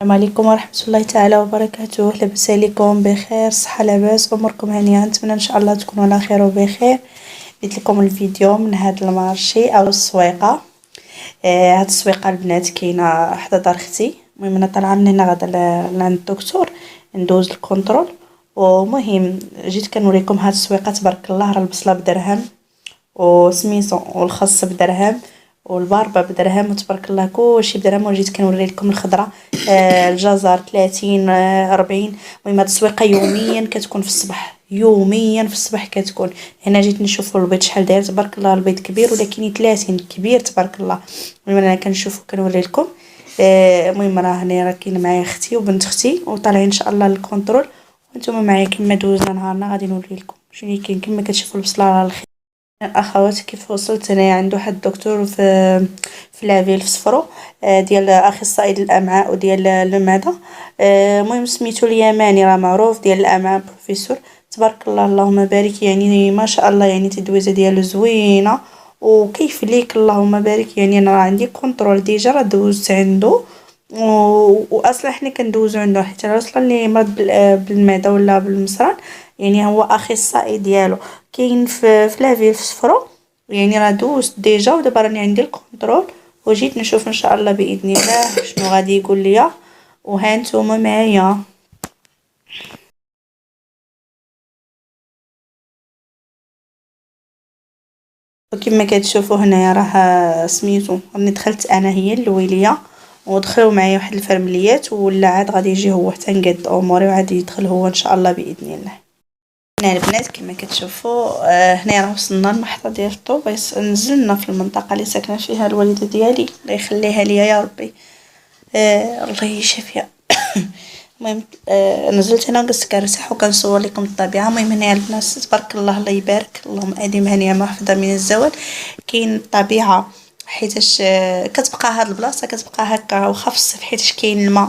السلام عليكم ورحمة الله تعالى وبركاته. لاباس عليكم؟ بخير، صحة لاباس، اموركم هانية؟ نتمنى ان شاء الله تكونوا على خير وبخير. جبت لكم الفيديو من هذا المارشي او السويقه. هاد السويقه البنات كاينه حدا دار اختي. المهم انا طالعه من هنا غادا لعند الدكتور ندوز الكونترول. ومهم جيت كنوريكم هاد السويقه تبارك الله. راه البصله بدرهم وسميتو والخس بدرهم والباربه بدرهم وتبارك الله كلشي بدرهم. وجيت كنوري لكم الخضره. الجزر 30 40. المهم هاد التسويقه يوميا كتكون في الصباح، يوميا في الصباح كتكون. هنا جيت نشوفوا البيض شحال داير تبارك الله. البيض كبير ولكن 30 كبير تبارك الله. المهم انا كنشوف كنوري لكم. المهم راه هنا راه كاين معايا اختي وبنت اختي وطالعين ان شاء الله للكونترول. وانتم معايا كما دوزنا نهارنا غادي نوري لكم شنو كاين. كما كتشوفوا البصله راه الخير. الاخوات كيف وصلت انايا عند واحد الدكتور في لافيل في صفرو. ديال اخصائي الامعاء وديال المعده. المهم سميتو اليماني راه معروف ديال الامعاء بروفيسور تبارك الله اللهم بارك. يعني ما شاء الله يعني التدويزه ديالو زوينه وكيف ليك اللهم بارك. يعني انا راه عندي كونترول ديجا راه دوزت عنده. واصلا حنا كندوزو عنده حيت راه اصلا اللي مرض بالمعده ولا بالمصران. يعني هو اخصائي ديالو كاين في لافيل في صفرو. يعني راه دوزت ديجا ودابا راني عندي الكونترول وجيت نشوف ان شاء الله باذن الله شنو غادي يقول ليا. وها نتوما معايا. وكما كتشوفوا هنايا راه سميتو راني دخلت انا هي اللويليه ودخلوا معايا واحد الفرمليات ولا عاد غادي يجي هو حتى نقاد اموري وعاد يدخل هو ان شاء الله باذن الله. هنا البنات كما كتشوفوا هنا راه وصلنا المحطه ديال الطوبيس. نزلنا في المنطقه اللي ساكنه فيها الوالده ديالي الله يخليها ليا يا ربي. الله يشافيها. المهم نزلت هنا وجلست كنرتاح وكنصور لكم الطبيعه. المهم هنا البنات تبارك الله الله يبارك اللهم اديمها نعمه محفوظه من الزوال. كاين الطبيعه حيتاش كتبقى هاد البلاصه كتبقى هكا واخا في الصيف حيتاش كاين الماء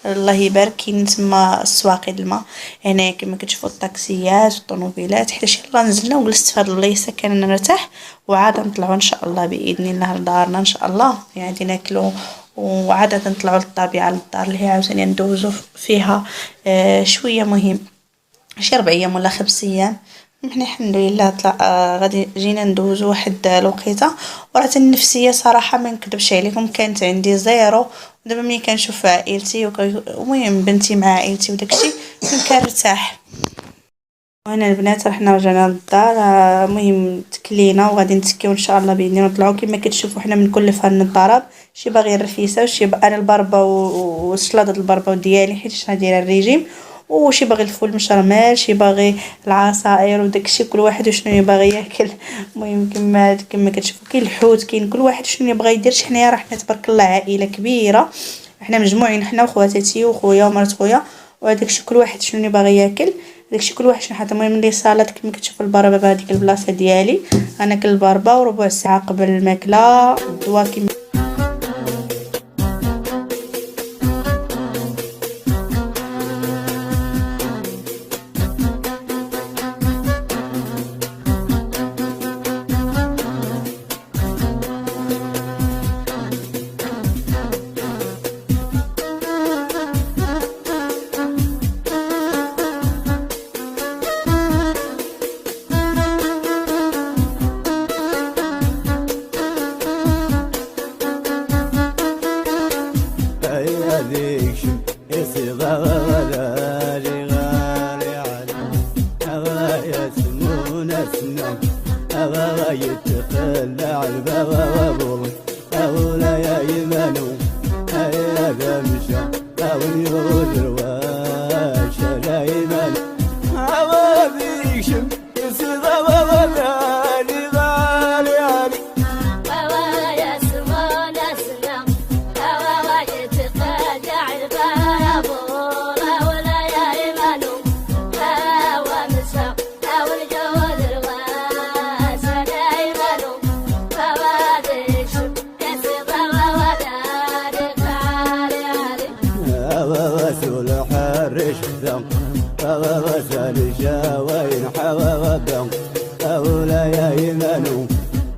الله يبارك. كاين تما السواقي الماء. هنا كما كتشوفوا الطاكسيات والطوموبيلات حيتاش يلا نزلنا وجلست في هاد البلايصه كنرتاح وعاد نطلعوا ان شاء الله باذن الله لدارنا ان شاء الله. يعني ناكلوا وعادة نطلعوا للطبيعة للدار اللي هي عاوتاني ندوزو فيها شوية. مهم شي 4 ايام ولا 5 ايام. حنا الحمد لله طلع غادي جينا ندوزو واحد الوقيته. وراه النفسيه صراحه ما نكذبش عليكم كانت عندي زيرو. دابا ملي كنشوف عائلتي المهم بنتي مع عائلتي وداكشي كنرتاح. وهنا البنات رحنا رجعنا للدار. المهم تكلينا وغادي نتكيو ان شاء الله باذن الله نطلعوا. كما كتشوفوا حنا مكلفه لنا الضرب شي باغي الرفيسه وشي انا البربه والسلاطه البربه ديالي حيت انا دايره الريجيم. وشي باغي الفول مشرمل شي باغي العصائر وداكشي كل واحد وشنو يبغي ياكل. المهم كما كتشوفوا كاين الحوت كاين كل واحد شنو يبغي يدير. حنايا راه حنا تبارك الله عائله كبيره. حنا مجموعين حنا وخواتاتي وخويا ومرات خويا وداكشي كل واحد شنو يبغي ياكل. داكشي كل واحد شنو حاط. المهم لي صالات كما كتشوفوا البربه بهذيك البلاصه ديالي. انا كل البربه وربع ساعه قبل الماكله الدواء كما يتخلى الباب أولا يا يمانو هيا مشى أو يودر واشا لا يمانو عوابيك شم يسيض غالي غالي علي يا سمان أسلم يتخلى الباب أولا يا يمانو مشى أو يودر وسال شاوين حوابا أولا يا يمانو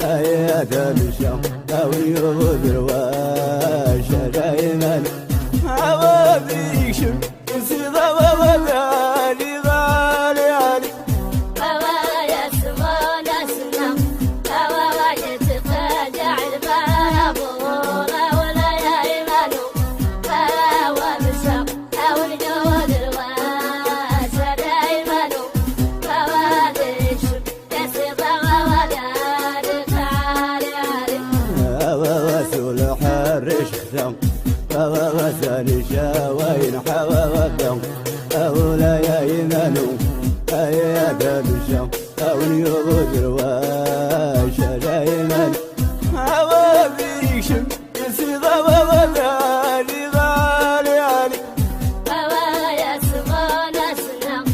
هيا مشى أو يودر واشا لا يمانو عوابيك وذيشم انسيضا وذالي غالي علي بوايا سمونا سنم بوايا تتجع البابولا ولا يا إيمانو بوا مساق أو الجود الواسع يا إيمانو بواديشم يسيضا وذالي غالي علي وسول حرش ختم وسالي شاوين حوادم أولا يا إيمانو يا داب الشام أو اليوم الواشا يا إيمانو وذيشم يسيضا وذالي غالي علي بوايا سمونا سنم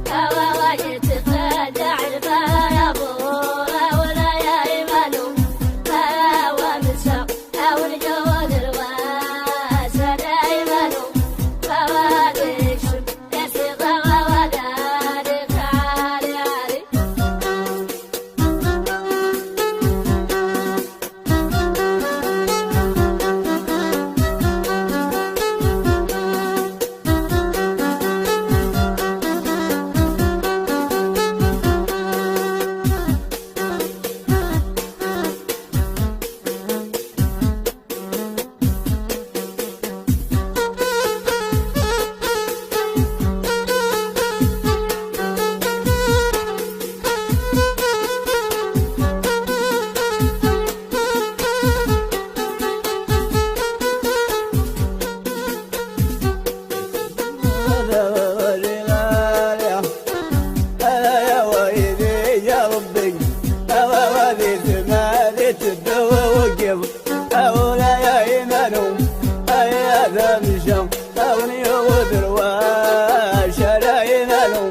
بوايا تتجع البابولا ولا يا إيمانو بوا مساق أو الجود الواسع يا إيمانو بواديشم يسيضا وذالي غالي علي يا ويلي يا ربي بوادي سمادي تجوا وكيل ولا يا إيمانو يا ومساق أو الجود الواسع يا إيمانو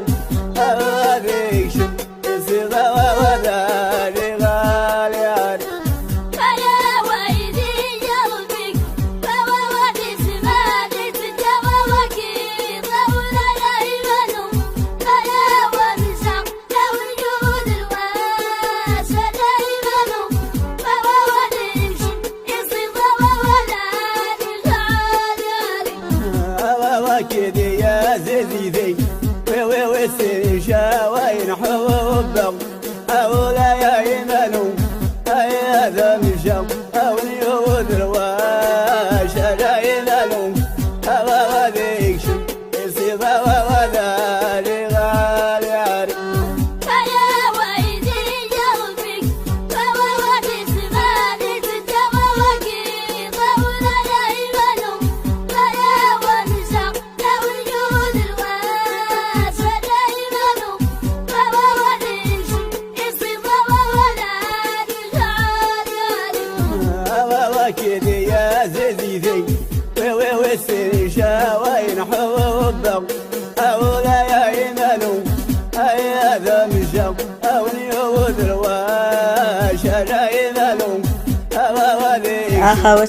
بواديشم يسيضا وذالي غالي علي وكيدي يا زيزيدي وسيري شاوين حبهم أولا يا إيمانو يا ذا مشام أو اليود الواشا يا إيمانو وذيشم يسيضا وذالي غالي علي يا ويلي يا ربي بوادي سمادي تجوا وكيل ولا يا إيمانو يا ومساق أو الجود الواسع يا إيمانو بواديشم يسيضا وذالي غالي علي وكيدي يا زيزيدي وسيري شاوين حبهم أولا يا إيمانو يا ذا مشام أو اليود الواشا يا إيمانو وذيشم أخواتي